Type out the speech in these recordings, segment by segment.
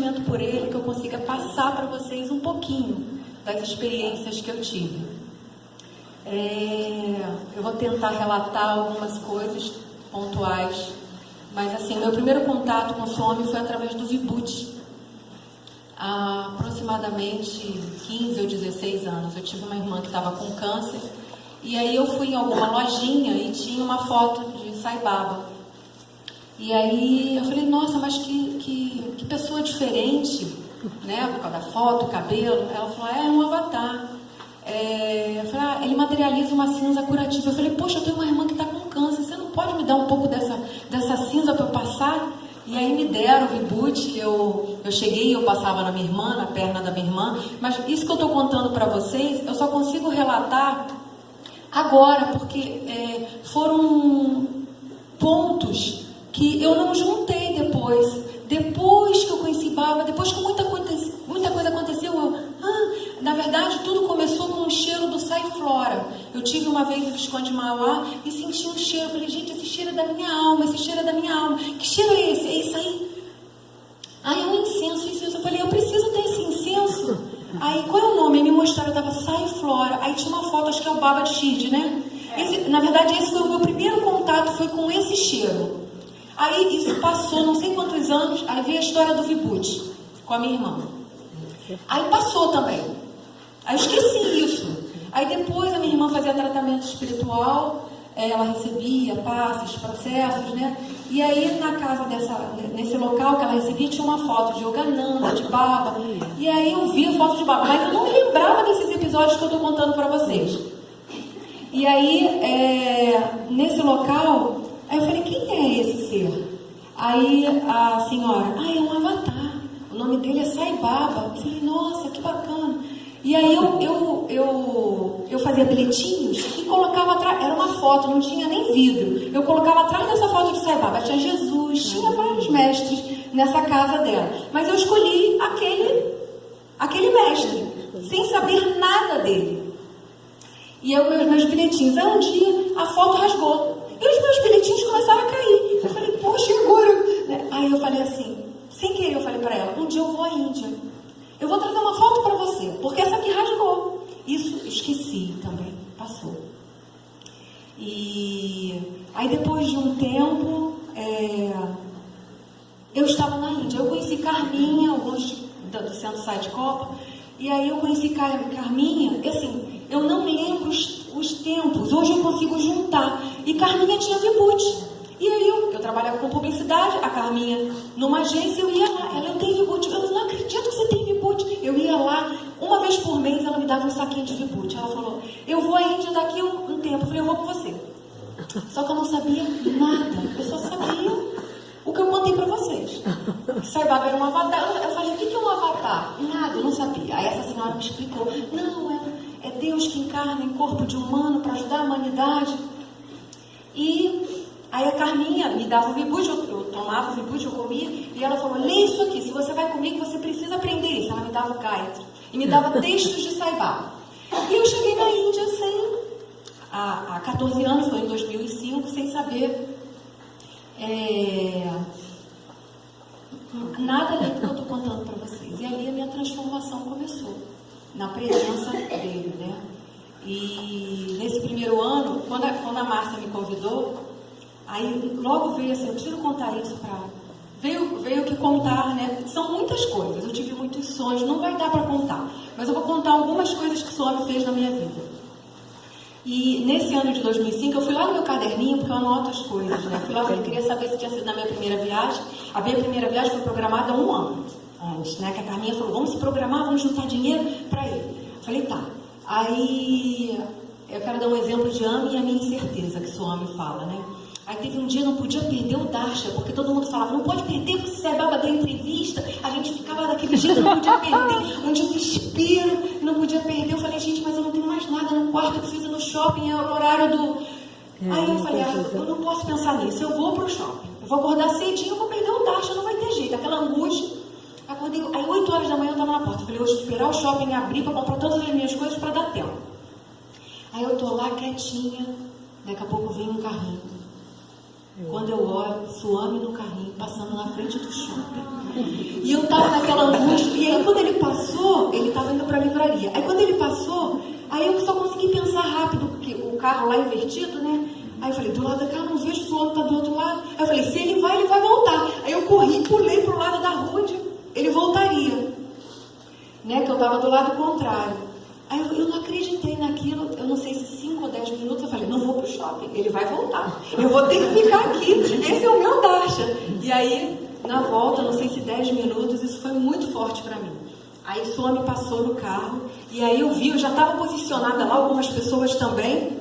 apaixonamento por ele que eu consiga passar para vocês um pouquinho das experiências que eu tive. Eu vou tentar relatar algumas coisas pontuais, mas assim, meu primeiro contato com o Swami foi através do Vibhuti. Há aproximadamente 15 ou 16 anos, eu tive uma irmã que estava com câncer, e aí eu fui em alguma lojinha e tinha uma foto de Sai Baba. E aí eu falei, nossa, mas que pessoa diferente, né? Por causa da foto, o cabelo. Ela falou, é um avatar. Eu falei, ele materializa uma cinza curativa. Eu falei, poxa, eu tenho uma irmã que está com câncer, você não pode me dar um pouco dessa cinza para eu passar? E aí me deram o Vibhuti, eu cheguei e eu passava na minha irmã, na perna da minha irmã. Mas isso que eu estou contando para vocês, eu só consigo relatar agora, porque foram pontos que eu não juntei depois. Depois que eu conheci Baba, depois que muita coisa aconteceu, na verdade, tudo começou com o cheiro do Sai Flora. Eu tive uma vez no Visconde Mauá e senti um cheiro. Eu falei, gente, esse cheiro é da minha alma, esse cheiro é da minha alma. Que cheiro é esse? É isso aí? É um incenso. Eu falei, eu preciso ter esse incenso. Aí, qual é o nome? Ele me mostraram, eu tava Sai Flora. Aí tinha uma foto, acho que é o Baba de Shirdi, né? Na verdade, esse foi o meu primeiro contato, foi com esse cheiro. Aí isso passou não sei quantos anos, aí veio a história do Vibhuti com a minha irmã. Aí passou também. Aí eu esqueci isso. Aí depois a minha irmã fazia tratamento espiritual, ela recebia passes, processos, né? E aí na casa nesse local que ela recebia tinha uma foto de Yogananda, de Baba. E aí eu vi a foto de Baba, mas eu não me lembrava desses episódios que eu estou contando para vocês. E aí, nesse local, aí eu falei, quem é esse ser? Aí a senhora, é um avatar, o nome dele é Sai Baba. Eu falei, nossa, que bacana. E aí eu fazia bilhetinhos e colocava atrás, era uma foto, não tinha nem vidro. Eu colocava atrás dessa foto de Sai Baba, tinha Jesus, tinha vários mestres nessa casa dela. Mas eu escolhi aquele mestre, sem saber nada dele. E eu, meus bilhetinhos, aí um dia a foto rasgou. E os meus bilhetinhos começaram a cair. Eu falei, poxa, agora? Aí eu falei assim, sem querer, eu falei para ela, um dia eu vou à Índia. Eu vou trazer uma foto para você, porque essa aqui rasgou. Isso, esqueci também, passou. E aí depois de um tempo, eu estava na Índia. Eu conheci Carminha, longe do Centro Sai de Copa. E aí eu conheci Carminha, assim, eu não lembro os tempos, hoje eu consigo juntar. E Carminha tinha Vibhuti. E aí eu trabalhava com publicidade, a Carminha numa agência, eu ia lá, ela tem Vibhuti. Eu não acredito que você tem Vibhuti. Eu ia lá, uma vez por mês ela me dava um saquinho de Vibhuti. Ela falou, eu vou à Índia daqui um tempo. Eu falei, eu vou com você. Só que eu não sabia nada, eu só sabia o que eu contei pra vocês. Sai Baba era um avatar. Eu falei, o que é um avatar? Nada, eu não sabia. Aí essa senhora me explicou, não, é Deus que encarna em corpo de humano para ajudar a humanidade. E aí a Carminha me dava o Vibhuti, eu tomava o Vibhuti, eu comia, e ela falou, lê isso aqui, se você vai comigo, você precisa aprender isso. Ela me dava o Gayatri, e me dava textos de Sai Baba. E eu cheguei na Índia há 14 anos, foi em 2005, sem saber nada além do que eu estou contando para vocês. E ali a minha transformação começou, na presença dele, né? E nesse primeiro ano, quando a Márcia me convidou, aí logo veio assim, eu preciso contar isso para... Veio que contar, né? São muitas coisas, eu tive muitos sonhos, não vai dar para contar, mas eu vou contar algumas coisas que o Swami fez na minha vida. E nesse ano de 2005, eu fui lá no meu caderninho, porque eu anoto as coisas, né? Fui lá, eu queria saber se tinha sido na minha primeira viagem. A minha primeira viagem foi programada 1 ano antes, né? Que a Carminha falou, vamos se programar, vamos juntar dinheiro para ir. Eu falei, tá. Aí, eu quero dar um exemplo de Ami e a minha incerteza, que o Swami fala, né? Aí teve um dia, não podia perder o Darshan, porque todo mundo falava, não pode perder, porque se Sai Baba deu entrevista, a gente ficava daquele jeito, não podia perder, um desespero, não podia perder. Eu falei, gente, mas eu não tenho mais nada no quarto, eu preciso ir no shopping, é o horário do... Aí eu falei, eu não posso pensar nisso, eu vou pro shopping, eu vou acordar cedinho, eu vou perder o Darshan, não vai ter jeito, aquela angústia. Acordei, aí 8 horas da manhã eu estava na porta, eu falei, eu vou esperar o shopping abrir para comprar todas as minhas coisas para dar tempo. Aí eu tô lá quietinha, daqui a pouco vem um carrinho. Quando eu olho, Suame no carrinho, passando na frente do shopping. E eu tava naquela angústia. E aí quando ele passou, ele tava indo pra livraria. Aí quando ele passou, aí eu só consegui pensar rápido, porque o carro lá invertido, né? Aí eu falei, do lado da cara, não vejo, o Suame tá do outro lado. Aí eu falei, se ele vai voltar. Aí eu corri, pulei pro lado da rua onde ele voltaria. Né? Que eu tava do lado contrário. Aí eu não acreditei naquilo, eu não sei se 5 ou 10 minutos, eu falei, não vou pro shopping, ele vai voltar, eu vou ter que ficar aqui, esse é o meu Darshan. E aí, na volta, não sei se 10 minutos, isso foi muito forte para mim. Aí o Suame passou no carro, e aí eu vi, eu já estava posicionada lá, algumas pessoas também.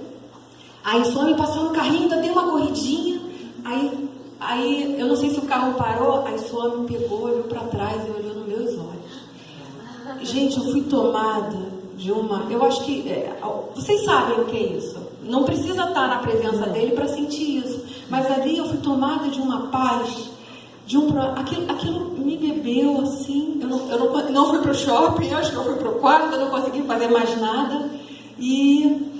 Aí o Suame passou no carrinho, ainda deu uma corridinha, aí eu não sei se o carro parou, aí o Suame pegou, olhou para trás e olhou nos meus olhos. Gente, eu fui tomada de uma... Eu acho que... vocês sabem o que é isso. Não precisa estar na presença dele para sentir isso. Mas ali eu fui tomada de uma paz, aquilo me bebeu assim. Eu não fui para o shopping, acho que eu fui para o quarto, eu não consegui fazer mais nada. E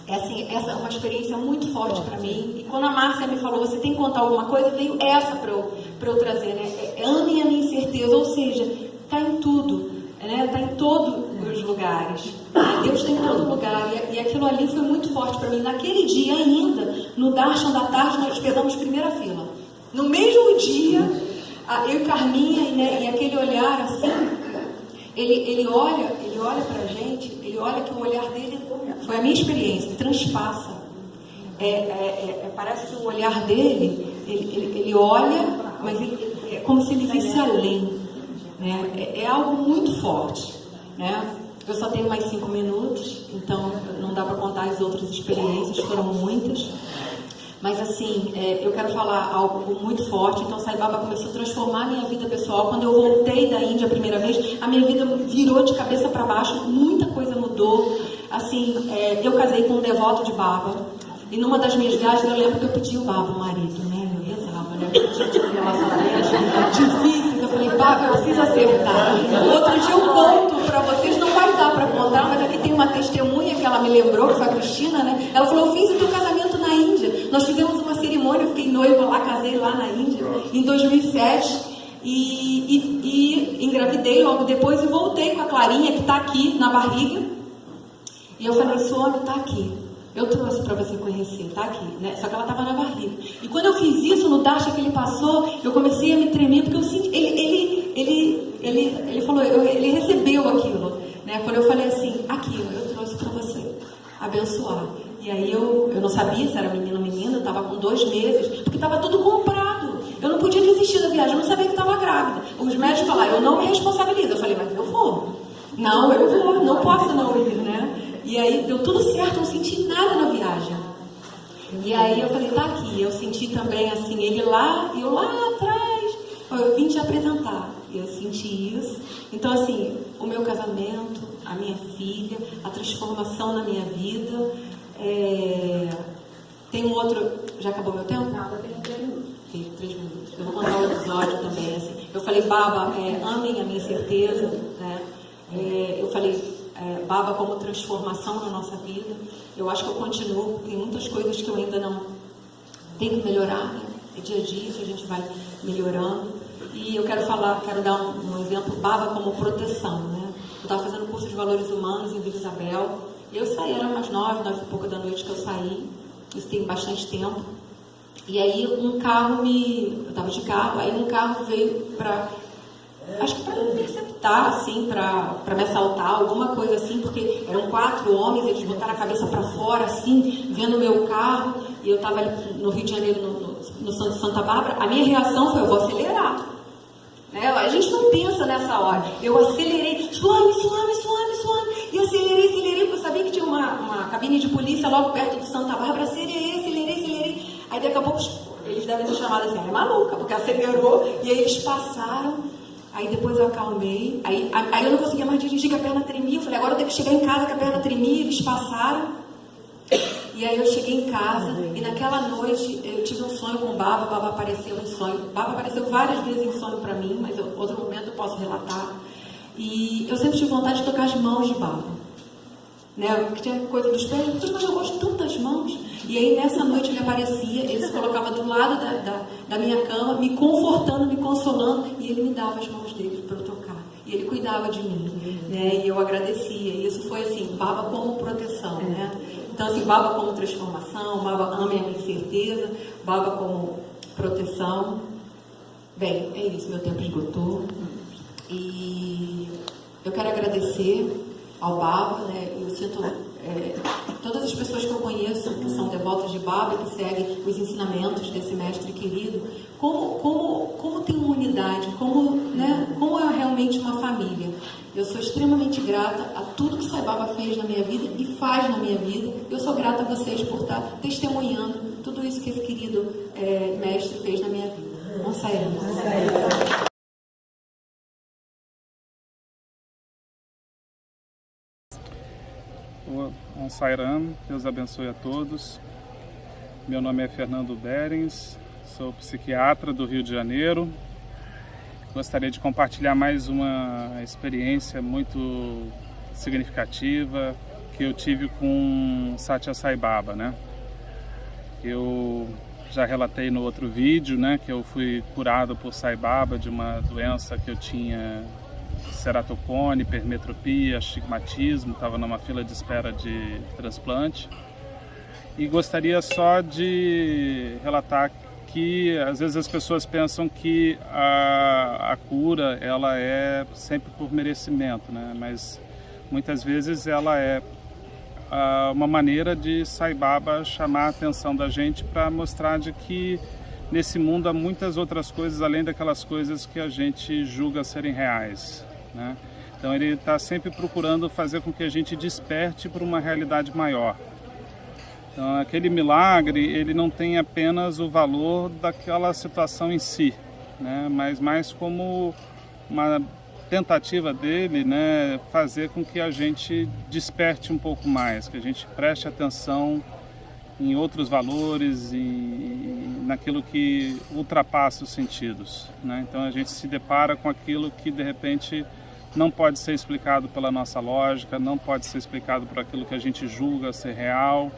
assim, essa é uma experiência muito forte para mim. E quando a Márcia me falou, você tem que contar alguma coisa, veio essa para eu trazer, né? Ame a minha incerteza, ou seja, está em tudo. Está em todos os lugares. Deus está em todo lugar. E aquilo ali foi muito forte para mim. Naquele dia ainda, no Darshan da tarde, nós pegamos primeira fila. No mesmo dia, eu e Carminha, e aquele olhar assim, ele olha para a gente, ele olha que o olhar dele, foi a minha experiência, transpassa. Parece que o olhar dele, ele olha, mas é como se ele visse além. Né? É algo muito forte, né? Eu só tenho mais 5 minutos, então não dá para contar as outras experiências, foram muitas. Mas assim, eu quero falar algo muito forte. Então Sai Baba começou a transformar a minha vida pessoal. Quando eu voltei da Índia a primeira vez, a minha vida virou de cabeça para baixo, muita coisa mudou. Assim, eu casei com um devoto de Baba, e numa das minhas viagens eu lembro que eu pedi o Baba, o marido, né? Eu rezava, né? Eu tinha relacionamentos difíceis. Eu falei, Baba, eu preciso acertar. Outro dia eu conto para vocês, não vai dar para contar, mas aqui tem uma testemunha que ela me lembrou, que foi a Cristina, né? Ela falou, eu fiz o teu casamento na Índia. Nós fizemos uma cerimônia, eu fiquei noiva lá, casei lá na Índia, em 2007. E engravidei logo depois e voltei com a Clarinha, que está aqui na barriga. E eu falei, Suame, está aqui. Eu trouxe para você conhecer, tá aqui, né? Só que ela estava na barriga. E quando eu fiz isso no Darshan que ele passou, eu comecei a me tremer, porque eu senti, ele falou, ele recebeu aquilo, né? Quando eu falei assim, aqui, eu trouxe para você, abençoar. E aí eu não sabia se era menino ou menina, eu estava com 2 meses, porque estava tudo comprado. Eu não podia desistir da viagem, eu não sabia que estava grávida. Os médicos falaram, eu não me responsabilizo. Eu falei, mas eu vou. Não, eu vou, não posso não ir, né? E aí deu tudo certo, eu não senti nada na viagem. E aí eu falei, tá aqui. Eu senti também assim, ele lá e eu lá atrás. Eu vim te apresentar. Eu senti isso. Então assim, o meu casamento, a minha filha, a transformação na minha vida. Tem um outro. Já acabou meu tempo? Não, eu tenho 3 minutos. 3 minutos. Eu vou contar um episódio também. Assim. Eu falei, Baba, amem a minha certeza. Né? Eu falei, Baba como transformação na nossa vida. Eu acho que eu continuo, tem muitas coisas que eu ainda não tenho que melhorar, né? É dia a dia que a gente vai melhorando. E eu quero dar um exemplo, Baba como proteção, né? Eu estava fazendo curso de valores humanos em Vila Isabel, e eu saí, era umas 9 e pouca da noite que eu saí, isso tem bastante tempo. E aí um carro eu estava de carro, aí um carro veio acho que para me interceptar, assim, para me assaltar, alguma coisa assim, porque eram 4 homens, eles botaram a cabeça para fora, assim, vendo o meu carro, e eu estava ali no Rio de Janeiro, no Santa Bárbara. A minha reação foi, eu vou acelerar. Né? A gente não pensa nessa hora. Eu acelerei, Suame, e acelerei, porque eu sabia que tinha uma cabine de polícia logo perto do Santa Bárbara, acelerei. Aí daqui a pouco eles devem ter chamado assim, é maluca, porque acelerou, e aí eles passaram. Aí depois eu acalmei, aí eu não conseguia mais dirigir, que a perna tremia. Eu falei, agora eu tenho que chegar em casa, que a perna tremia. Eles passaram. E aí eu cheguei em casa, e naquela noite eu tive um sonho com o Baba. Baba apareceu em sonho. Baba apareceu várias vezes em sonho para mim, mas outro momento eu posso relatar. E eu sempre tive vontade de tocar as mãos de Baba. né? Que tinha coisa dos pés, eu falei, mas eu gosto tanto das mãos. E aí nessa noite ele aparecia, ele se colocava do lado da minha cama, me confortando, me consolando, e ele me dava as mãos dele para eu tocar. E ele cuidava de mim, né? E eu agradecia. E isso foi assim, Baba como proteção, né? Então assim, Baba como transformação, Baba ama a minha certeza, Baba como proteção. Bem, é isso, meu tempo esgotou. E eu quero agradecer ao Baba, né? Eu sinto todas as pessoas que eu conheço, que são devotas de Baba, que seguem os ensinamentos desse mestre querido, como tem uma unidade, como é realmente uma família. Eu sou extremamente grata a tudo que Sai Baba fez na minha vida e faz na minha vida. Eu sou grata a vocês por estar testemunhando tudo isso que esse querido mestre fez na minha vida. Não sairemos. Um Sairam, Deus abençoe a todos. Meu nome é Fernando Berens, sou psiquiatra do Rio de Janeiro. Gostaria de compartilhar mais uma experiência muito significativa que eu tive com Satya Sai Baba, né? Eu já relatei no outro vídeo, né, que eu fui curado por Sai Baba de uma doença que eu tinha, ceratocone, hipermetropia, astigmatismo, estava numa fila de espera de transplante. E gostaria só de relatar que às vezes as pessoas pensam que a cura ela é sempre por merecimento, né? Mas muitas vezes ela é uma maneira de Sai Baba chamar a atenção da gente para mostrar de que nesse mundo há muitas outras coisas além daquelas coisas que a gente julga serem reais, né? Então ele está sempre procurando fazer com que a gente desperte para uma realidade maior. Então aquele milagre ele não tem apenas o valor daquela situação em si, né? Mas mais como uma tentativa dele, né, fazer com que a gente desperte um pouco mais, que a gente preste atenção em outros valores e naquilo que ultrapassa os sentidos, né? Então a gente se depara com aquilo que de repente não pode ser explicado pela nossa lógica, não pode ser explicado por aquilo que a gente julga ser real,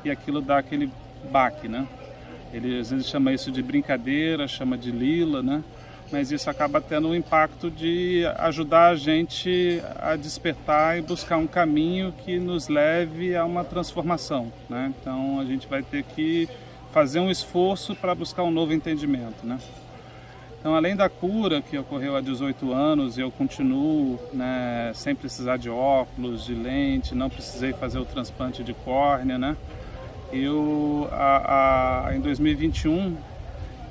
e aquilo dá aquele baque, né? Ele às vezes chama isso de brincadeira, chama de lila, né? Mas isso acaba tendo um impacto de ajudar a gente a despertar e buscar um caminho que nos leve a uma transformação, né? Então a gente vai ter que fazer um esforço para buscar um novo entendimento, né? Então, além da cura que ocorreu há 18 anos, eu continuo, né, sem precisar de óculos, de lente, não precisei fazer o transplante de córnea, né? Em 2021,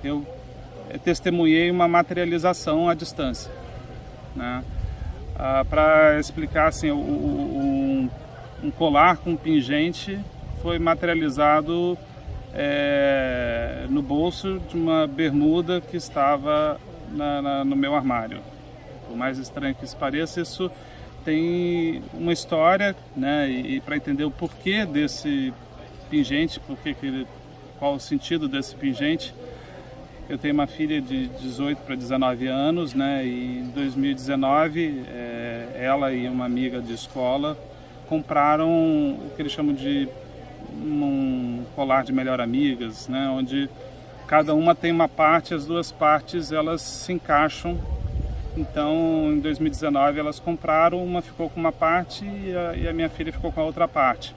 eu testemunhei uma materialização à distância, né? Para explicar, assim, um colar com pingente foi materializado no bolso de uma bermuda que estava no meu armário. Por mais estranho que isso pareça, isso tem uma história, né? E para entender o porquê desse pingente, qual o sentido desse pingente, eu tenho uma filha de 18 para 19 anos, né? E em 2019, ela e uma amiga de escola compraram o que eles chamam de um colar de melhor amigas, né? Onde cada uma tem uma parte, as duas partes elas se encaixam. Então, em 2019 elas compraram, uma ficou com uma parte e a minha filha ficou com a outra parte.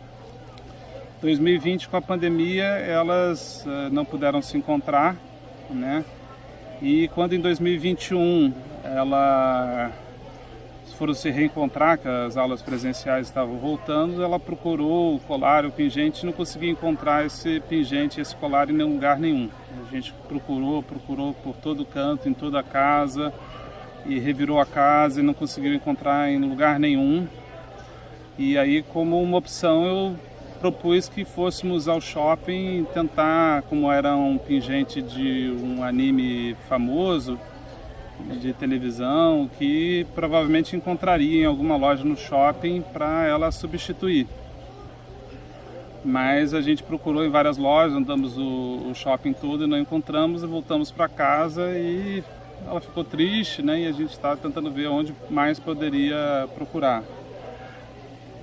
2020, com a pandemia, elas não puderam se encontrar, né? E quando em 2021 elas foram se reencontrar, que as aulas presenciais estavam voltando, ela procurou o colar, o pingente, e não conseguia encontrar esse pingente, esse colar em lugar nenhum. A gente procurou por todo canto, em toda a casa, e revirou a casa e não conseguiu encontrar em lugar nenhum. E aí, como uma opção, eu propus que fôssemos ao shopping tentar, como era um pingente de um anime famoso de televisão, que provavelmente encontraria em alguma loja no shopping para ela substituir. Mas a gente procurou em várias lojas, andamos o shopping todo e não encontramos, e voltamos para casa e ela ficou triste, né? E a gente está tentando ver onde mais poderia procurar.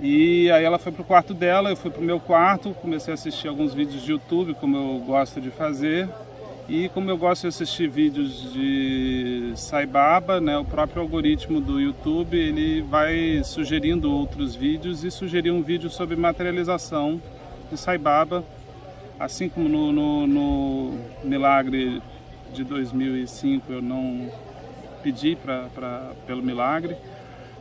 E aí ela foi pro quarto dela, eu fui pro meu quarto, comecei a assistir alguns vídeos de YouTube, como eu gosto de fazer. E como eu gosto de assistir vídeos de Sai Baba, né, o próprio algoritmo do YouTube, ele vai sugerindo outros vídeos e sugeriu um vídeo sobre materialização de Sai Baba, assim como no Milagre de 2005 eu não pedi pelo milagre.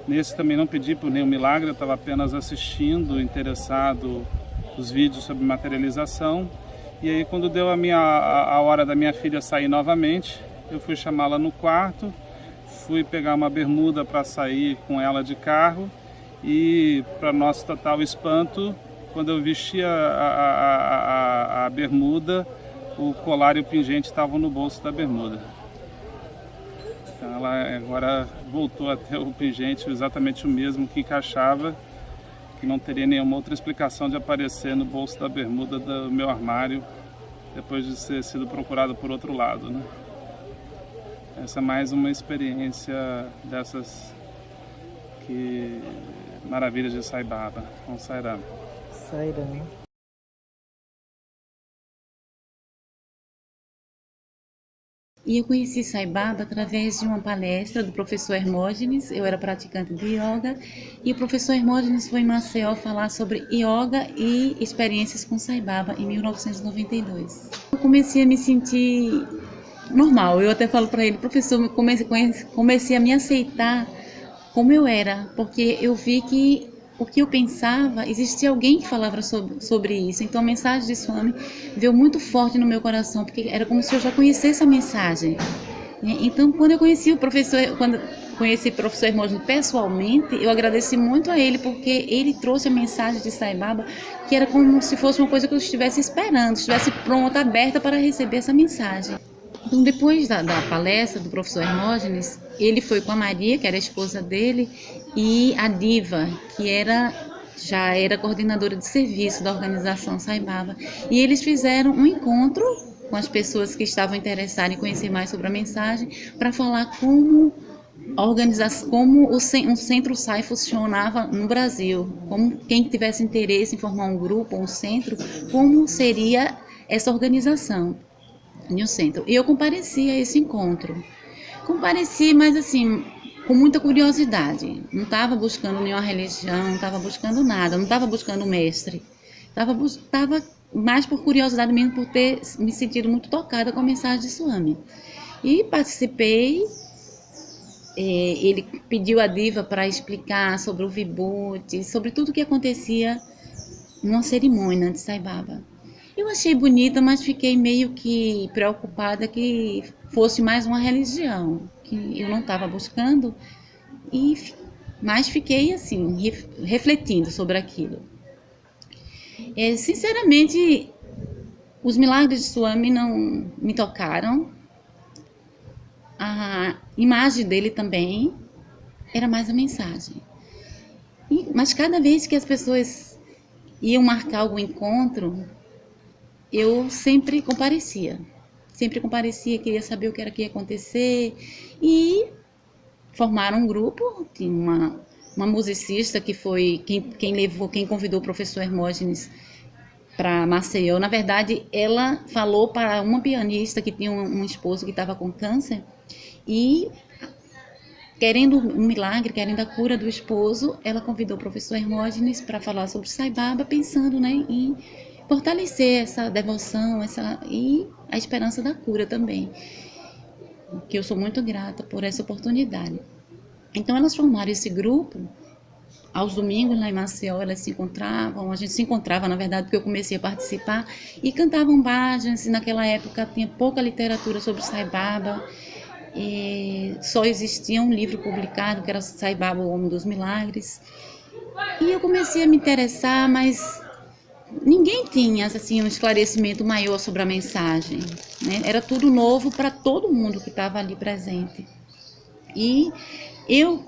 Nesse também não pedi por nenhum milagre, eu estava apenas assistindo, interessado os vídeos sobre materialização. E aí quando deu a hora da minha filha sair novamente, eu fui chamá-la no quarto, fui pegar uma bermuda para sair com ela de carro e, para nosso total espanto, quando eu vesti a bermuda, o colar e o pingente estavam no bolso da bermuda. Então ela agora voltou a ter o pingente exatamente o mesmo que encaixava, que não teria nenhuma outra explicação de aparecer no bolso da bermuda do meu armário depois de ter sido procurado por outro lado, né? Essa é mais uma experiência dessas maravilhas de Sai Baba, com Sairam. Sairam. E eu conheci Sai Baba através de uma palestra do professor Hermógenes. Eu era praticante de yoga e o professor Hermógenes foi em Maceió falar sobre yoga e experiências com Sai Baba em 1992. Eu comecei a me sentir normal. Eu até falo para ele, professor, comecei a me aceitar como eu era, porque eu vi que o que eu pensava, existia alguém que falava sobre isso. Então a mensagem de Swami veio muito forte no meu coração, porque era como se eu já conhecesse a mensagem. Então quando eu conheci o professor Hermógenes pessoalmente, eu agradeci muito a ele, porque ele trouxe a mensagem de Sai Baba, que era como se fosse uma coisa que eu estivesse esperando, estivesse pronta, aberta para receber essa mensagem. Então, depois da palestra do professor Hermógenes, ele foi com a Maria, que era a esposa dele, e a Diva, que já era coordenadora de serviço da organização Sai Baba. E eles fizeram um encontro com as pessoas que estavam interessadas em conhecer mais sobre a mensagem, para falar como um centro SAI funcionava no Brasil, como quem tivesse interesse em formar um grupo ou um centro, como seria essa organização em um centro. E eu compareci a esse encontro. Compareci, mas assim, com muita curiosidade. Não estava buscando nenhuma religião, não estava buscando nada, não estava buscando mestre. Estava mais por curiosidade mesmo, por ter me sentido muito tocada com a mensagem de Swami. E participei. Ele pediu a Diva para explicar sobre o Vibhuti, sobre tudo o que acontecia numa cerimônia de Sai Baba. Eu achei bonita, mas fiquei meio que preocupada que fosse mais uma religião, que eu não estava buscando, mas fiquei assim, refletindo sobre aquilo. Sinceramente, os milagres de Swami não me tocaram. A imagem dele também era mais a mensagem. Mas cada vez que as pessoas iam marcar algum encontro, eu sempre comparecia, queria saber o que era que ia acontecer, e formaram um grupo. Tinha uma musicista que foi quem convidou o professor Hermógenes para Maceió. Na verdade, ela falou para uma pianista que tinha um esposo que estava com câncer, e querendo um milagre, querendo a cura do esposo, ela convidou o professor Hermógenes para falar sobre Sai Baba, pensando, né, em fortalecer essa devoção e a esperança da cura também, que eu sou muito grata por essa oportunidade. Então elas formaram esse grupo. Aos domingos lá em Maceió elas se encontravam, a gente se encontrava na verdade porque eu comecei a participar, e cantavam bhajans. Naquela época tinha pouca literatura sobre Sai Baba, e só existia um livro publicado que era Sai Baba, o Homem dos Milagres, e eu comecei a me interessar, mas ninguém tinha assim um esclarecimento maior sobre a mensagem, né? Era tudo novo para todo mundo que estava ali presente. E eu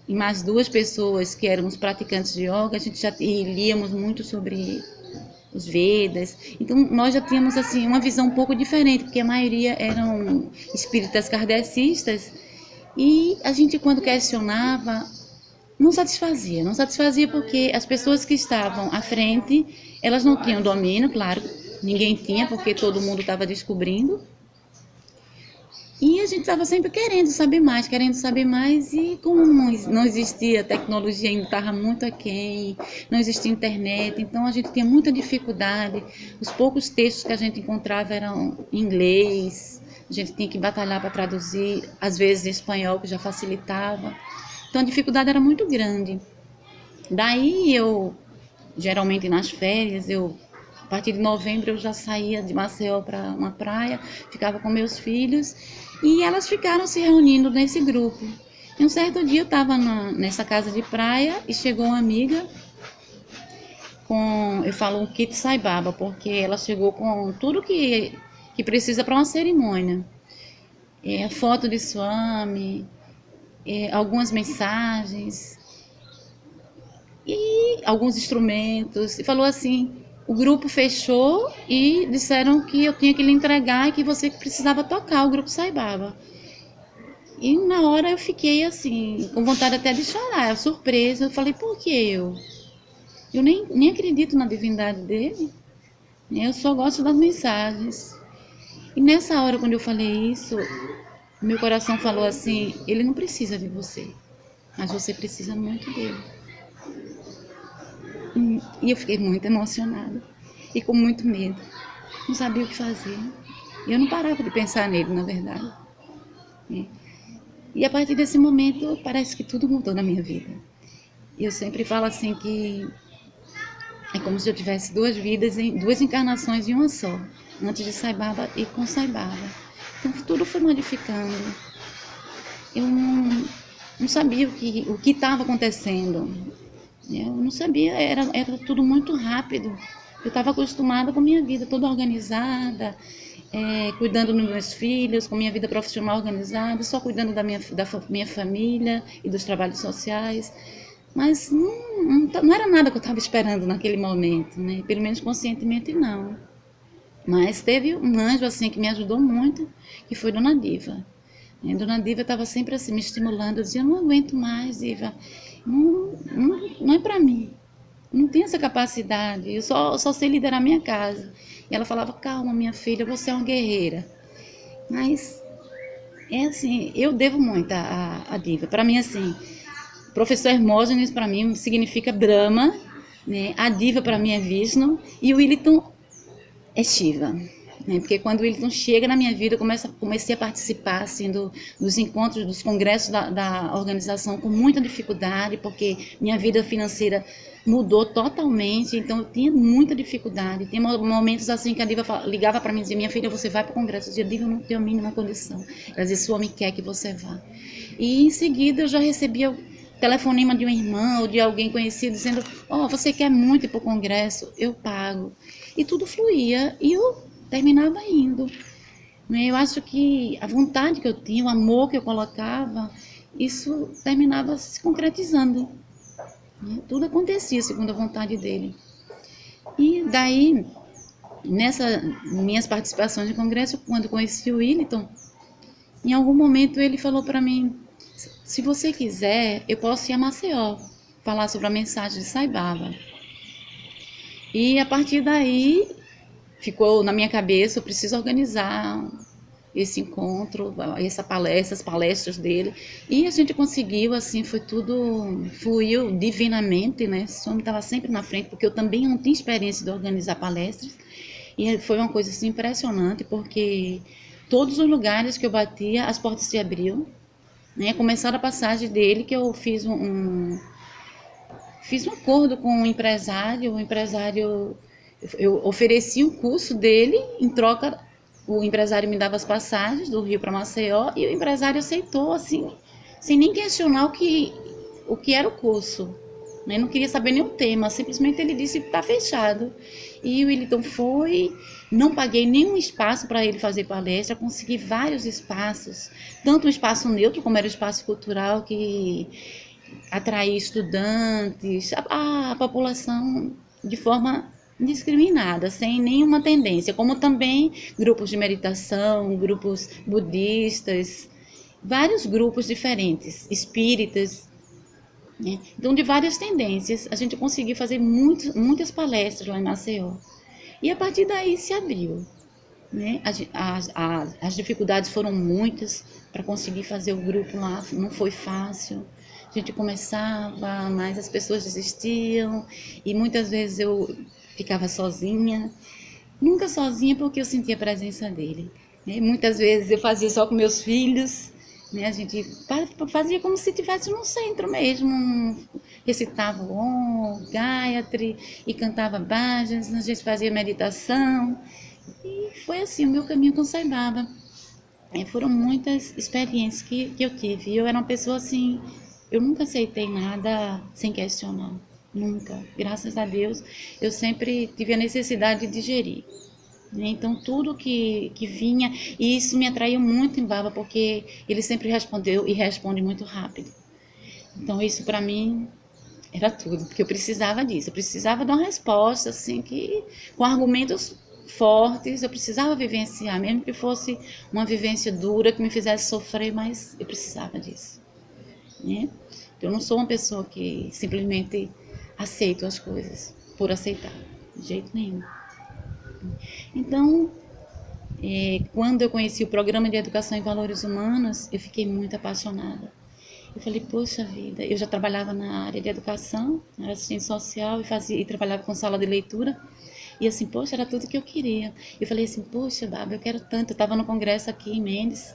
e mais duas pessoas que éramos praticantes de yoga, a gente já líamos muito sobre os Vedas. Então nós já tínhamos assim uma visão um pouco diferente, porque a maioria eram espíritas kardecistas, e a gente, quando questionava, não satisfazia. Não satisfazia porque as pessoas que estavam à frente, elas não tinham domínio, claro, ninguém tinha, porque todo mundo estava descobrindo. E a gente estava sempre querendo saber mais, e como não existia tecnologia, ainda estava muito aquém, não existia internet, então a gente tinha muita dificuldade. Os poucos textos que a gente encontrava eram em inglês, a gente tinha que batalhar para traduzir, às vezes em espanhol, que já facilitava. Então a dificuldade era muito grande. Daí eu, geralmente nas férias, a partir de novembro eu já saía de Maceió para uma praia, ficava com meus filhos, e elas ficaram se reunindo nesse grupo. E um certo dia eu estava nessa casa de praia e chegou uma amiga com, eu falo um kit saibaba, porque ela chegou com tudo que precisa para uma cerimônia. A foto de swami, algumas mensagens e alguns instrumentos. E falou assim, o grupo fechou e disseram que eu tinha que lhe entregar e que você precisava tocar o grupo Saibaba. E na hora eu fiquei assim, com vontade até de chorar, surpresa. Eu falei, por que eu? Eu nem acredito na divindade dele, eu só gosto das mensagens. E nessa hora, quando eu falei isso, meu coração falou assim, ele não precisa de você, mas você precisa muito dele. E eu fiquei muito emocionada e com muito medo, não sabia o que fazer. Eu não parava de pensar nele, na verdade. E a partir desse momento, parece que tudo mudou na minha vida. Eu sempre falo assim que é como se eu tivesse duas vidas, duas encarnações em uma só, antes de Saibaba e com Saibaba. Então tudo foi modificando. Eu não sabia o que estava acontecendo. Eu não sabia, era tudo muito rápido. Eu estava acostumada com minha vida toda organizada, cuidando dos meus filhos, com minha vida profissional organizada, só cuidando da minha família e dos trabalhos sociais. Mas não era nada que eu estava esperando naquele momento, né? Pelo menos conscientemente não. Mas teve um anjo assim que me ajudou muito, que foi Dona Diva. Dona Diva estava sempre assim me estimulando, eu dizia, eu não aguento mais, Diva, não é para mim, eu não tenho essa capacidade, eu só sei liderar minha casa. E ela falava, calma minha filha, você é uma guerreira. Mas é assim, eu devo muito a Diva. Para mim assim, professor Hermógenes para mim significa Brahma, né? A Diva para mim é Vishnu e o Willington é Shiva. Porque quando o Willington chega na minha vida, eu comecei a participar assim, dos encontros, dos congressos da organização com muita dificuldade, porque minha vida financeira mudou totalmente, então eu tinha muita dificuldade. Tem momentos assim que a Diva ligava para mim e dizia, minha filha, você vai para o congresso? Eu dizia, Diva, eu não tenho a mínima condição. Ela dizia, se o homem quer que você vá. E em seguida eu já recebia telefonema de uma irmã ou de alguém conhecido dizendo, você quer muito ir para o congresso? Eu pago. E tudo fluía e eu terminava indo. Eu acho que a vontade que eu tinha, o amor que eu colocava, isso terminava se concretizando. Tudo acontecia segundo a vontade dele. E daí, nessas minhas participações de congresso, quando conheci o Willington, em algum momento ele falou para mim, se você quiser, eu posso ir a Maceió, falar sobre a mensagem de Saibaba. E a partir daí, ficou na minha cabeça, eu preciso organizar esse encontro, essas palestras dele. E a gente conseguiu, assim, fluiu divinamente, né? O Swami estava sempre na frente, porque eu também não tinha experiência de organizar palestras. E foi uma coisa assim, impressionante, porque todos os lugares que eu batia, as portas se abriam. Né? Começaram a passagem dele, que eu fiz um acordo com o empresário, eu ofereci um curso dele, em troca o empresário me dava as passagens do Rio para Maceió e o empresário aceitou, assim, sem nem questionar o que era o curso. Né? Não queria saber nenhum tema, simplesmente ele disse que está fechado. E o Willington foi, não paguei nenhum espaço para ele fazer palestra, consegui vários espaços, tanto um espaço neutro, como era o espaço cultural, que atraía estudantes, a população de forma indiscriminada, sem nenhuma tendência, como também grupos de meditação, grupos budistas, vários grupos diferentes, espíritas. né? Então, de várias tendências, a gente conseguiu fazer muitas palestras lá em Maceió. E a partir daí se abriu, né? As dificuldades foram muitas para conseguir fazer o grupo lá, não foi fácil. A gente começava, mas as pessoas desistiam e muitas vezes eu ficava sozinha. Nunca sozinha porque eu sentia a presença dele, né? Muitas vezes eu fazia só com meus filhos, né? A gente fazia como se estivesse no centro mesmo, recitava o Om, Gayatri e cantava bhajanas, a gente fazia meditação. E foi assim o meu caminho com Sai Baba. Foram muitas experiências que eu tive. Eu era uma pessoa assim, eu nunca aceitei nada sem questionar. Nunca. Graças a Deus, eu sempre tive a necessidade de digerir. Então, tudo que vinha, e isso me atraiu muito em Baba, porque ele sempre respondeu e responde muito rápido. Então, isso para mim era tudo, porque eu precisava disso. Eu precisava de uma resposta, assim, com argumentos fortes, eu precisava vivenciar, mesmo que fosse uma vivência dura, que me fizesse sofrer, mas eu precisava disso, né? Eu não sou uma pessoa que simplesmente aceito as coisas por aceitar, de jeito nenhum. Então, quando eu conheci o Programa de Educação em Valores Humanos, eu fiquei muito apaixonada. Eu falei, poxa vida, eu já trabalhava na área de educação, era assistente social e trabalhava com sala de leitura. E assim, poxa, era tudo que eu queria. Eu falei assim, poxa, Baba, eu quero tanto. Eu estava no congresso aqui em Mendes.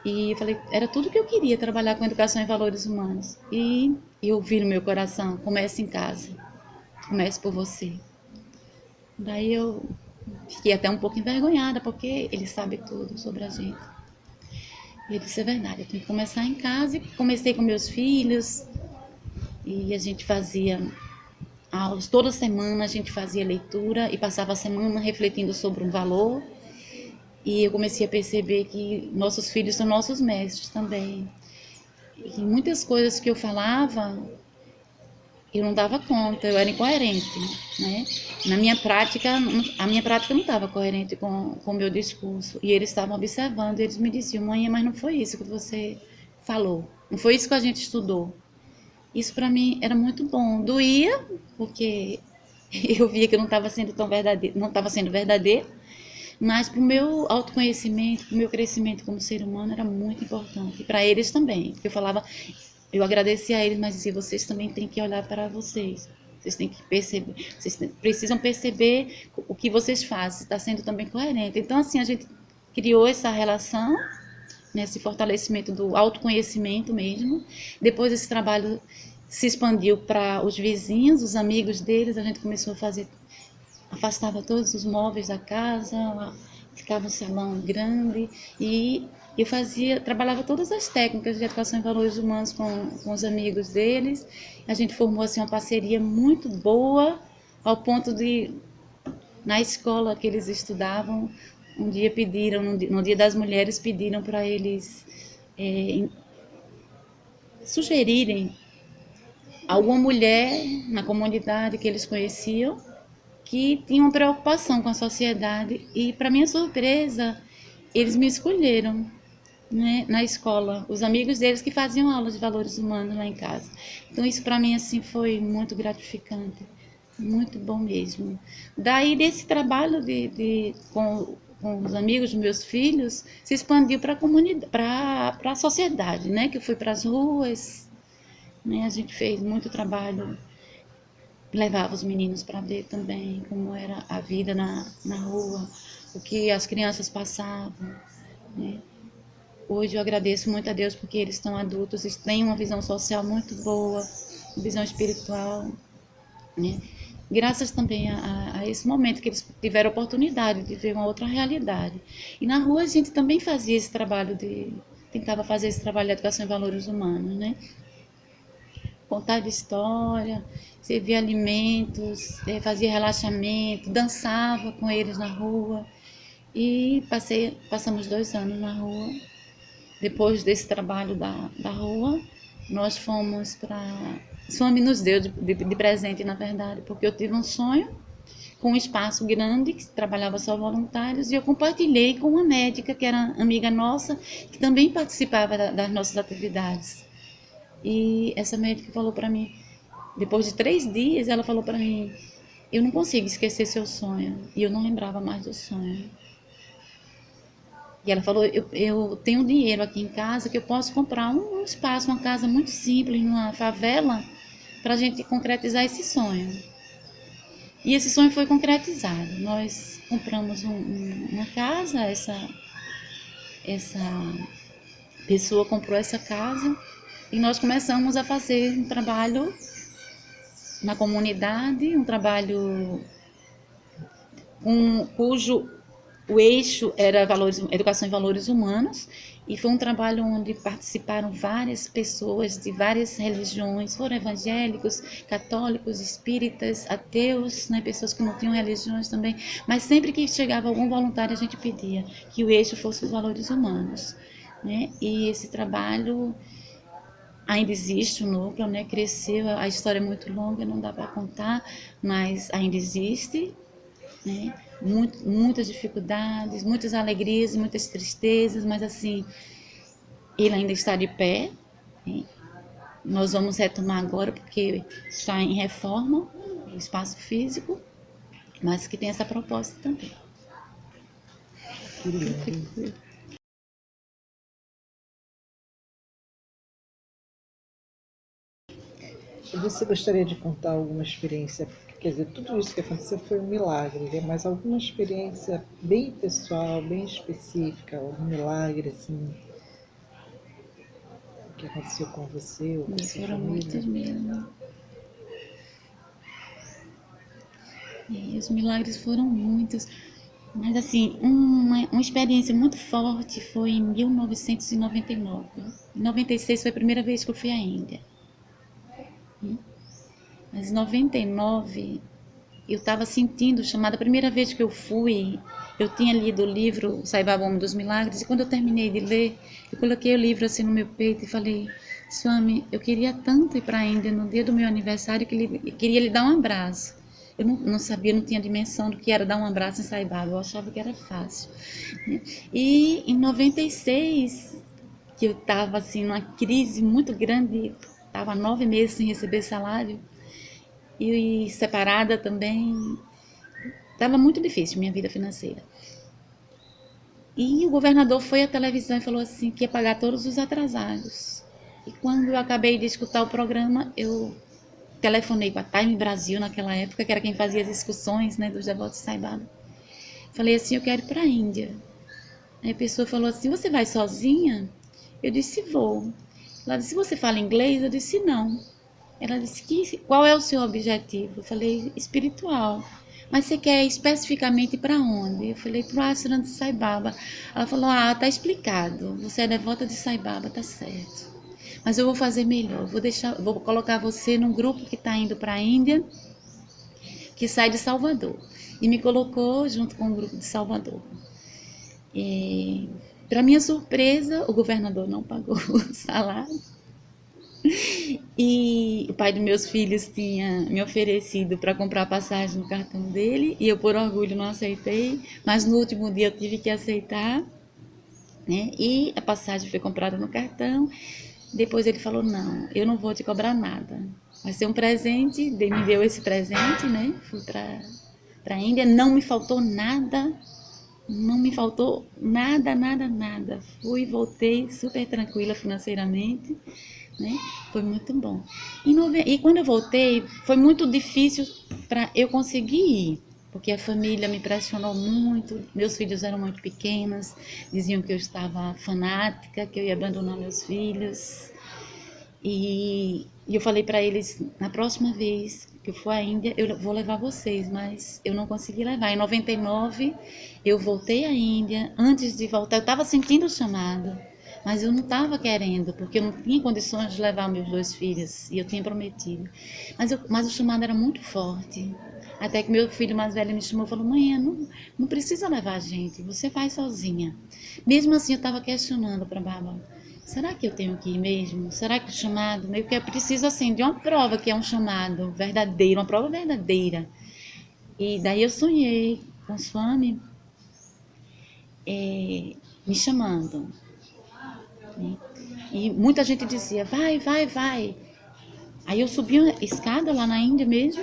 E eu falei, era tudo que eu queria, trabalhar com educação em valores humanos. E eu ouvi no meu coração, comece em casa. Comece por você. Daí eu fiquei até um pouco envergonhada, porque ele sabe tudo sobre a gente. E eu disse, é verdade, eu tenho que começar em casa. E comecei com meus filhos. E a gente fazia aulas, toda semana a gente fazia leitura e passava a semana refletindo sobre um valor. E eu comecei a perceber que nossos filhos são nossos mestres também. E muitas coisas que eu falava, eu não dava conta, eu era incoerente, né? A minha prática não estava coerente com o meu discurso. E eles estavam observando, e eles me diziam, mãe, mas não foi isso que você falou, não foi isso que a gente estudou. Isso para mim era muito bom. Doía, porque eu via que eu não estava sendo tão verdadeiro, não estava sendo verdadeiro, mas para o meu autoconhecimento, para o meu crescimento como ser humano era muito importante. E para eles também, porque eu agradecia a eles, mas dizia, vocês também têm que olhar para vocês. Vocês têm que perceber, vocês precisam perceber o que vocês fazem, está sendo também coerente. Então, assim, a gente criou essa relação, nesse fortalecimento do autoconhecimento mesmo. Depois esse trabalho se expandiu para os vizinhos, os amigos deles, a gente começou a fazer, afastava todos os móveis da casa, ficava um salão grande e eu trabalhava todas as técnicas de educação em valores humanos com os amigos deles. A gente formou assim uma parceria muito boa, ao ponto de, na escola que eles estudavam, um dia pediram, no Dia das Mulheres, pediram para eles sugerirem alguma mulher na comunidade que eles conheciam que tinha uma preocupação com a sociedade. E, para minha surpresa, eles me escolheram, né, na escola. Os amigos deles que faziam aula de valores humanos lá em casa. Então, isso para mim assim, foi muito gratificante, muito bom mesmo. Daí, desse trabalho com os amigos dos meus filhos, se expandiu para a comunidade, para a sociedade, né? Que eu fui para as ruas, né? A gente fez muito trabalho, levava os meninos para ver também como era a vida na rua, o que as crianças passavam, né? Hoje eu agradeço muito a Deus porque eles estão adultos e têm uma visão social muito boa, visão espiritual, né? Graças também a esse momento que eles tiveram a oportunidade de ver uma outra realidade. E na rua a gente também fazia esse trabalho tentava fazer esse trabalho de educação em valores humanos, né? Contar de história, servir alimentos, fazia relaxamento, dançava com eles na rua. E passamos 2 anos na rua. Depois desse trabalho da rua, nós fomos para... Swami nos deu de presente, na verdade, porque eu tive um sonho com um espaço grande, que trabalhava só voluntários, e eu compartilhei com uma médica, que era amiga nossa, que também participava das nossas atividades. E essa médica falou para mim, depois de 3 dias, ela falou para mim, eu não consigo esquecer seu sonho. E eu não lembrava mais do sonho. E ela falou, eu tenho dinheiro aqui em casa que eu posso comprar um espaço, uma casa muito simples, numa favela, para a gente concretizar esse sonho. E esse sonho foi concretizado. Nós compramos uma casa, essa pessoa comprou essa casa e nós começamos a fazer um trabalho na comunidade, um trabalho cujo o eixo era educação em valores humanos, e foi um trabalho onde participaram várias pessoas de várias religiões, foram evangélicos, católicos, espíritas, ateus, né, pessoas que não tinham religiões também, mas sempre que chegava algum voluntário a gente pedia que o eixo fosse os valores humanos, né? E esse trabalho ainda existe, o núcleo, né, cresceu, a história é muito longa, não dá para contar, mas ainda existe, né? Muitas dificuldades, muitas alegrias, muitas tristezas, mas assim, ele ainda está de pé, né? Nós vamos retomar agora porque está em reforma o espaço físico, mas que tem essa proposta também. Que lindo. Você gostaria de contar alguma experiência? Quer dizer, tudo isso que aconteceu foi um milagre, né? Mas alguma experiência bem pessoal, bem específica, algum milagre, assim, que aconteceu com você ou com a sua Foram família? muitos mesmo. E os milagres foram muitos. Mas assim, uma experiência muito forte foi em 1999. Em 96 foi a primeira vez que eu fui à Índia. Mas em 99 eu estava sentindo chamada. A primeira vez que eu fui, eu tinha lido o livro Sai Baba, Homem dos Milagres, e quando eu terminei de ler, eu coloquei o livro assim no meu peito e falei, Swami, eu queria tanto ir para a Índia no dia do meu aniversário que queria lhe dar um abraço. Eu não sabia, não tinha dimensão do que era dar um abraço em Sai Baba, eu achava que era fácil. E em 96, que eu estava assim numa crise muito grande, estava 9 meses sem receber salário, e separada também, estava muito difícil minha vida financeira. E o governador foi à televisão e falou assim que ia pagar todos os atrasados. E quando eu acabei de escutar o programa, eu telefonei para Time Brasil naquela época, que era quem fazia as excursões, né, dos devotos de Sai Baba. Falei assim, eu quero ir para a Índia. Aí a pessoa falou assim, você vai sozinha? Eu disse, vou. Ela disse, você fala inglês? Eu disse, não. Ela disse, qual é o seu objetivo? Eu falei, espiritual. Mas você quer especificamente para onde? Eu falei, para o ashram de Sai Baba. Ela falou, tá explicado. Você é devota de Sai Baba, tá certo. Mas eu vou fazer melhor. Vou colocar você num grupo que está indo para a Índia, que sai de Salvador. E me colocou junto com o grupo de Salvador. E, para minha surpresa, o governador não pagou o salário. E o pai dos meus filhos tinha me oferecido para comprar passagem no cartão dele, e eu por orgulho não aceitei, mas no último dia eu tive que aceitar, né? E a passagem foi comprada no cartão. Depois ele falou, não, eu não vou te cobrar nada, vai ser um presente. Me deu esse presente, né? Fui para a Índia, não me faltou nada. Não me faltou nada, nada, nada. Fui e voltei super tranquila financeiramente, né? Foi muito bom. E quando eu voltei, foi muito difícil para eu conseguir ir, porque a família me pressionou muito, meus filhos eram muito pequenos, diziam que eu estava fanática, que eu ia abandonar meus filhos. E eu falei para eles, na próxima vez que eu for à Índia, eu vou levar vocês, mas eu não consegui levar. Em 99, eu voltei à Índia. Antes de voltar, eu estava sentindo o chamado, mas eu não estava querendo, porque eu não tinha condições de levar meus 2 filhos, e eu tinha prometido. Mas o chamado era muito forte. Até que meu filho mais velho me chamou e falou, mãe, não precisa levar a gente, você vai sozinha. Mesmo assim, eu estava questionando para a Baba, será que eu tenho que ir mesmo? Será que o chamado, meio que eu preciso assim de uma prova que é um chamado verdadeiro, uma prova verdadeira. E daí eu sonhei com o Swami me chamando, né? E muita gente dizia, vai, vai, vai. Aí eu subi a escada lá na Índia mesmo,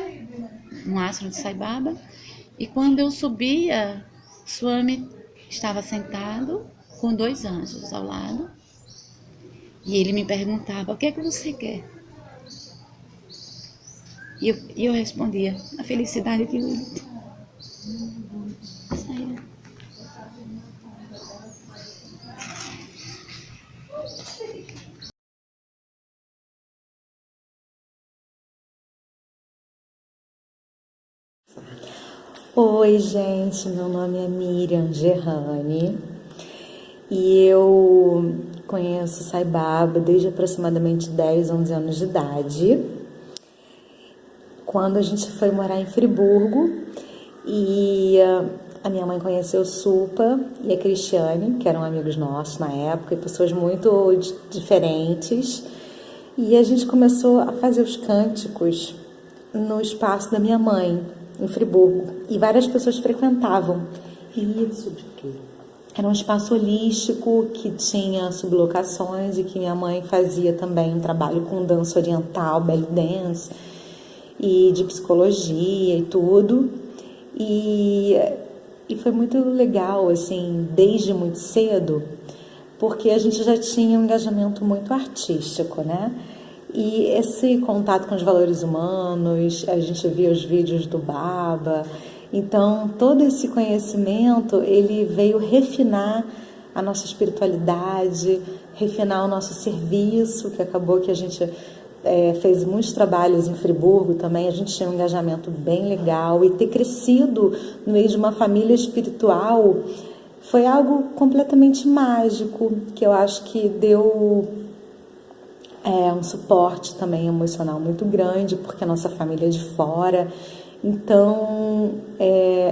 no ashram de Sai Baba, e quando eu subia, Swami estava sentado com 2 anjos ao lado, e ele me perguntava, o que é que você quer? E eu respondia, a felicidade que eu saía. Oi, gente, meu nome é Miriam Gerrani e eu conheço Sai Baba desde aproximadamente 10, 11 anos de idade, quando a gente foi morar em Friburgo e a minha mãe conheceu o Supa e a Cristiane, que eram amigos nossos na época e pessoas muito diferentes, e a gente começou a fazer os cânticos no espaço da minha mãe, em Friburgo, e várias pessoas frequentavam. E isso de quê? Era um espaço holístico que tinha sublocações e que minha mãe fazia também um trabalho com dança oriental, belly dance, e de psicologia e tudo. E foi muito legal, assim, desde muito cedo, porque a gente já tinha um engajamento muito artístico, né? E esse contato com os valores humanos, a gente via os vídeos do Baba, então todo esse conhecimento, ele veio refinar a nossa espiritualidade, refinar o nosso serviço, que acabou que a gente fez muitos trabalhos em Friburgo também, a gente tinha um engajamento bem legal, e ter crescido no meio de uma família espiritual foi algo completamente mágico, que eu acho que deu um suporte também emocional muito grande, porque a nossa família é de fora. Então,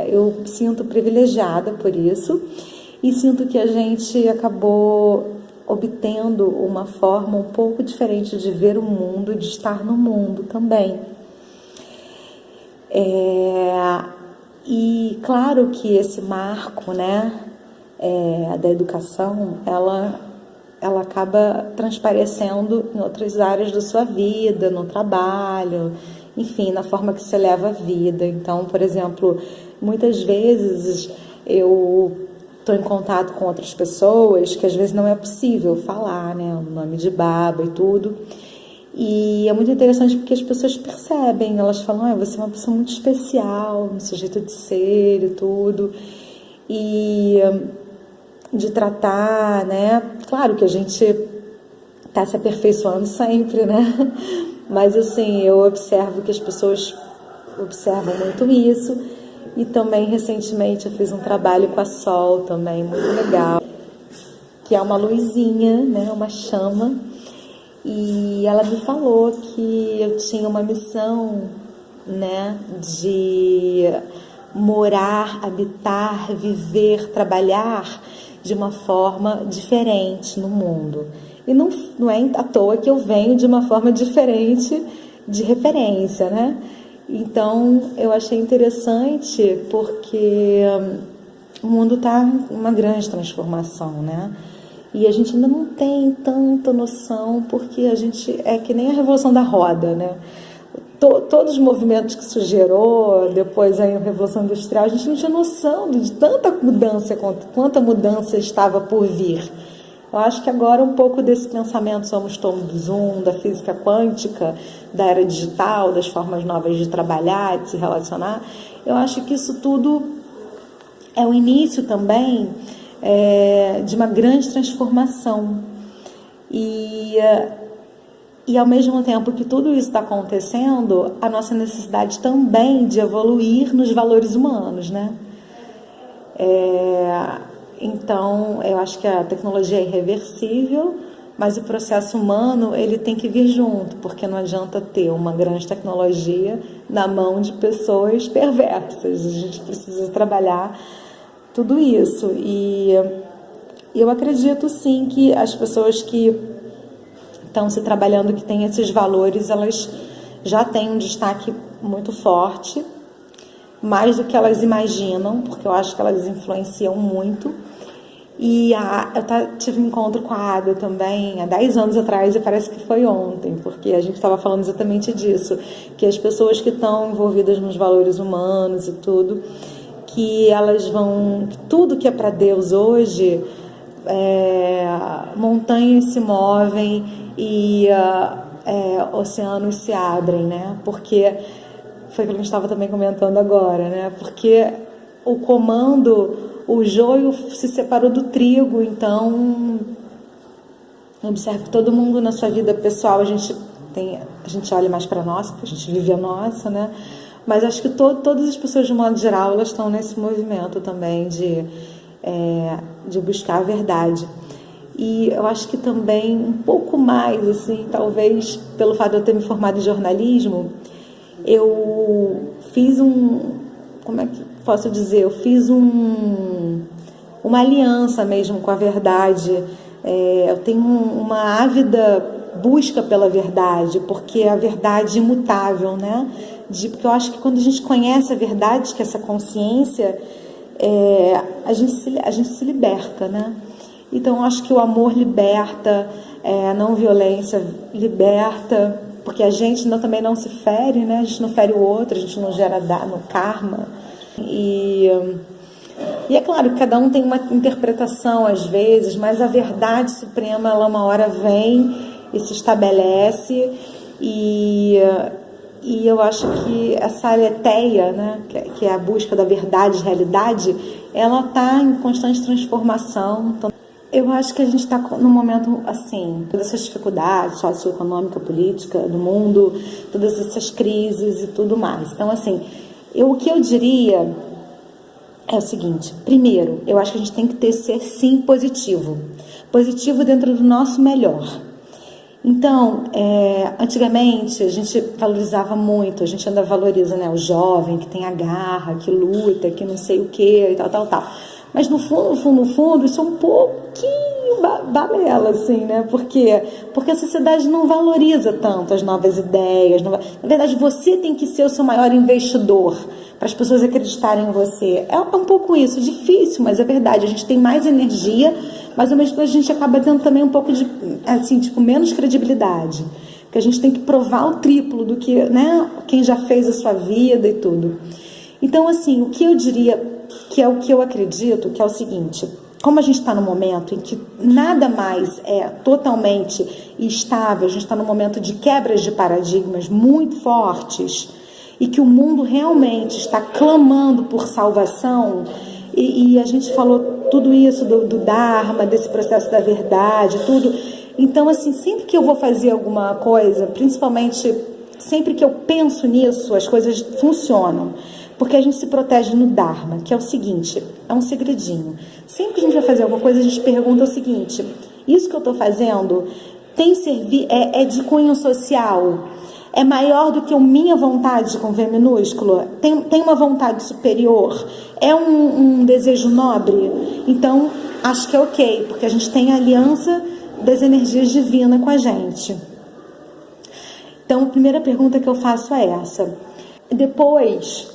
eu me sinto privilegiada por isso e sinto que a gente acabou obtendo uma forma um pouco diferente de ver o mundo, de estar no mundo também. E claro que esse marco, né, da educação, ela acaba transparecendo em outras áreas da sua vida, no trabalho, enfim, na forma que você leva a vida. Então, por exemplo, muitas vezes eu estou em contato com outras pessoas que às vezes não é possível falar, né, o nome de Baba e tudo. E é muito interessante porque as pessoas percebem, elas falam, você é uma pessoa muito especial, no seu jeito de ser e tudo. E de tratar, né? Claro que a gente está se aperfeiçoando sempre, né? Mas assim, eu observo que as pessoas observam muito isso. E também recentemente eu fiz um trabalho com a Sol também, muito legal, que é uma luzinha, né? Uma chama. E ela me falou que eu tinha uma missão, né? De morar, habitar, viver, trabalhar de uma forma diferente no mundo. E não é à toa que eu venho de uma forma diferente de referência, né? Então, eu achei interessante porque o mundo está em uma grande transformação, né? E a gente ainda não tem tanta noção, porque a gente é que nem a Revolução da Roda, né? Todos os movimentos que isso gerou, depois aí a Revolução Industrial, a gente não tinha noção de tanta mudança, quanta mudança estava por vir. Eu acho que agora um pouco desse pensamento somos todos um, da física quântica, da era digital, das formas novas de trabalhar, de se relacionar, eu acho que isso tudo é o início também de uma grande transformação. E ao mesmo tempo que tudo isso está acontecendo, a nossa necessidade também de evoluir nos valores humanos, né? Então, eu acho que a tecnologia é irreversível, mas o processo humano, ele tem que vir junto, porque não adianta ter uma grande tecnologia na mão de pessoas perversas. A gente precisa trabalhar tudo isso. E eu acredito, sim, que as pessoas que estão se trabalhando, que têm esses valores, elas já têm um destaque muito forte, mais do que elas imaginam, porque eu acho que elas influenciam muito. E eu tive um encontro com a Ada também há 10 anos atrás, e parece que foi ontem, porque a gente estava falando exatamente disso, que as pessoas que estão envolvidas nos valores humanos e tudo, que elas vão, tudo que é para Deus hoje, montanhas se movem e oceanos se abrem, né? Porque foi o que a gente estava também comentando agora, né? Porque o comando, o joio se separou do trigo, então observe que todo mundo na sua vida pessoal, a gente olha mais para a nossa, porque a gente vive a nossa, né? Mas acho que todas as pessoas, de modo geral, elas estão nesse movimento também de buscar a verdade. E eu acho que também um pouco mais, assim, talvez pelo fato de eu ter me formado em jornalismo, eu fiz como é que posso dizer? Eu fiz uma aliança mesmo com a verdade. Eu tenho uma ávida busca pela verdade, porque a verdade é imutável, né? Porque eu acho que quando a gente conhece a verdade, que é essa consciência, a gente se liberta, né? Então eu acho que o amor liberta, a não violência liberta, porque a gente também não se fere, né? A gente não fere o outro, a gente não gera dano, karma. E é claro que cada um tem uma interpretação às vezes, mas a verdade suprema, ela uma hora vem e se estabelece, e eu acho que essa aletheia, né, que é a busca da verdade, realidade, ela está em constante transformação. Então, eu acho que a gente está num momento assim, todas essas dificuldades socioeconômica, política do mundo, todas essas crises e tudo mais. Então, assim, o que eu diria é o seguinte: primeiro, eu acho que a gente tem que ser sim positivo dentro do nosso melhor. Então, antigamente a gente valorizava muito, a gente ainda valoriza, né, o jovem que tem a garra, que luta, que não sei o que e tal. Mas no fundo, isso é um pouquinho balela, assim, né? Porque a sociedade não valoriza tanto as novas ideias. Na verdade, você tem que ser o seu maior investidor para as pessoas acreditarem em você. É um pouco isso, difícil, mas é verdade. A gente tem mais energia, mas ao mesmo tempo a gente acaba tendo também um pouco de, assim, menos credibilidade. Porque a gente tem que provar o triplo do que, né, quem já fez a sua vida e tudo. Então, assim, o que eu diria, que é o que eu acredito, que é o seguinte: como a gente está num momento em que nada mais é totalmente estável, a gente está num momento de quebras de paradigmas muito fortes, e que o mundo realmente está clamando por salvação, e a gente falou tudo isso do Dharma, desse processo da verdade, tudo. Então, assim, sempre que eu vou fazer alguma coisa, principalmente sempre que eu penso nisso, as coisas funcionam. Porque a gente se protege no Dharma, que é o seguinte, é um segredinho. Sempre que a gente vai fazer alguma coisa, a gente pergunta o seguinte: isso que eu estou fazendo é de cunho social? É maior do que a minha vontade com V minúsculo? Tem uma vontade superior? É um desejo nobre? Então, acho que é ok, porque a gente tem a aliança das energias divinas com a gente. Então, a primeira pergunta que eu faço é essa. Depois,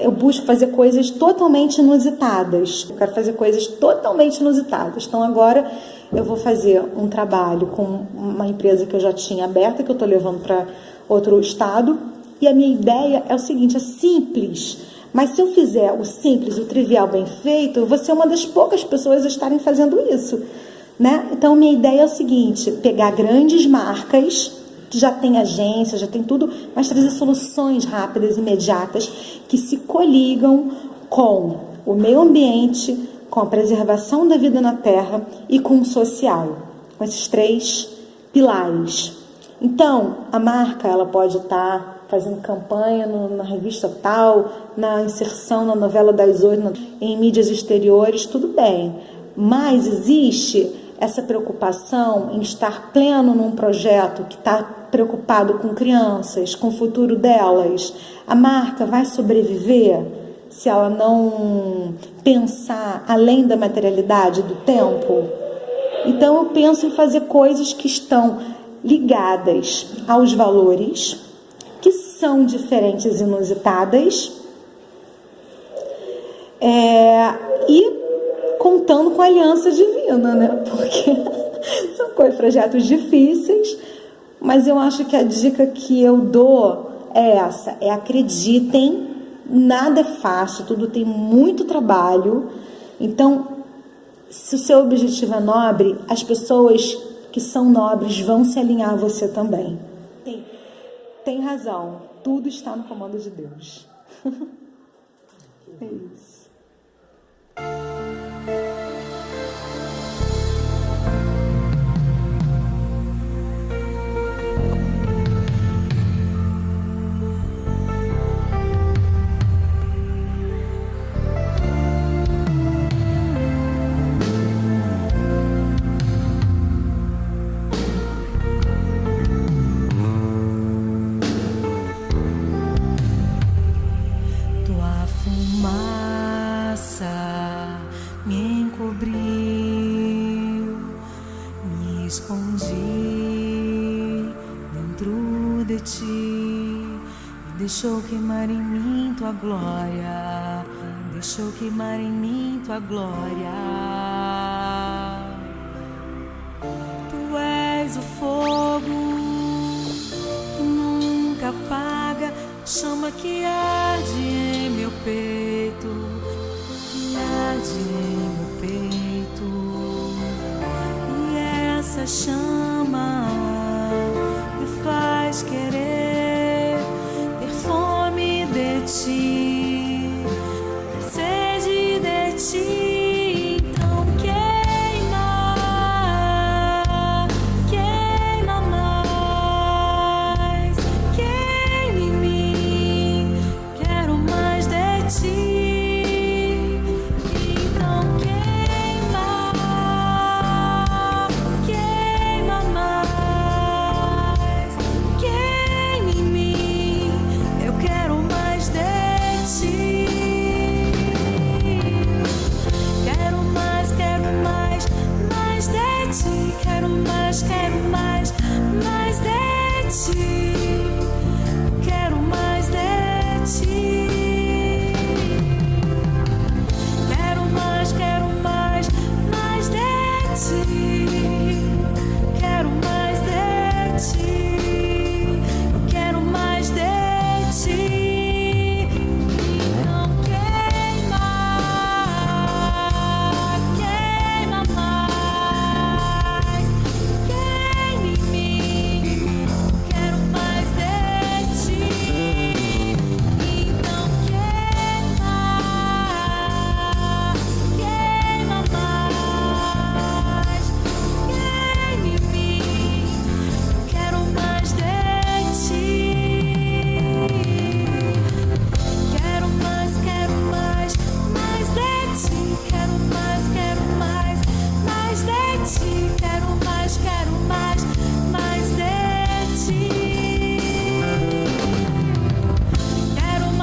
eu busco fazer coisas totalmente inusitadas. Eu quero fazer coisas totalmente inusitadas. Então, agora eu vou fazer um trabalho com uma empresa que eu já tinha aberta, que eu estou levando para outro estado. E a minha ideia é o seguinte: é simples. Mas se eu fizer o simples, o trivial bem feito, eu vou ser uma das poucas pessoas a estarem fazendo isso, né? Então, minha ideia é o seguinte: pegar grandes marcas que já tem agência, já tem tudo, mas trazer soluções rápidas, imediatas, que se coligam com o meio ambiente, com a preservação da vida na Terra e com o social, com esses 3 pilares. Então, a marca, ela pode estar fazendo campanha na revista tal, na inserção na novela das 8, em mídias exteriores, tudo bem, mas existe essa preocupação em estar pleno num projeto que está preocupado com crianças, com o futuro delas. A marca vai sobreviver se ela não pensar além da materialidade do tempo? Então eu penso em fazer coisas que estão ligadas aos valores, que são diferentes e inusitadas, e contando com a aliança divina, né? Porque são projetos difíceis, mas eu acho que a dica que eu dou é essa, acreditem, nada é fácil, tudo tem muito trabalho. Então, se o seu objetivo é nobre, as pessoas que são nobres vão se alinhar a você também. Tem razão, tudo está no comando de Deus. É isso. Me encobriu, me escondi dentro de ti e deixou queimar em mim tua glória, deixou queimar em mim tua glória. Tu és o fogo que nunca apaga, chama que arde em meu peito, arde em meu peito, e essa chama me faz querer ter fome de ti, ter sede de ti. Então queima, queima mais, queima em mim, quero mais de ti. Quero mais, mais de ti. Quero mais de ti. Quero mais, mais de ti. Quero mais de ti. Eu quero mais de ti. Então queima, queima mais. Queima em mim, quero mais de ti. Então queima, queima mais. Queima em mim, quero mais de ti. Quero mais, mais de ti. Quero mais, mais de ti. Quero mais, mais de ti. Quero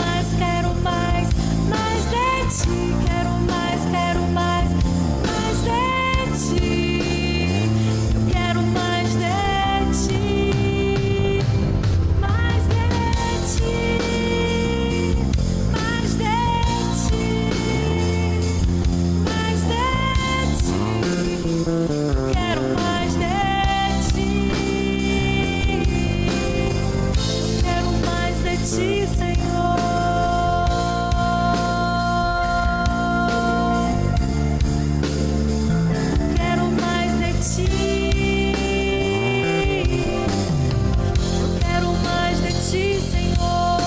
mais, mais de ti. Quero mais, mais de ti. Eu quero mais de ti. Mais de ti. Mais de ti. Mais de ti. Quero mais de ti. Quero mais de ti, Senhor. Quero mais de ti. Eu quero mais de ti, Senhor.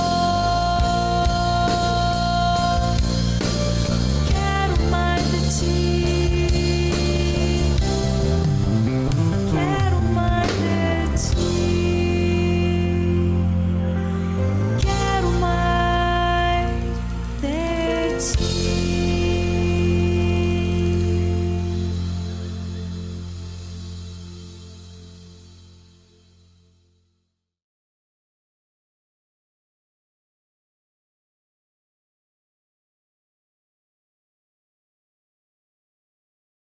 Quero mais de ti. Quero mais de ti. Quero mais de ti.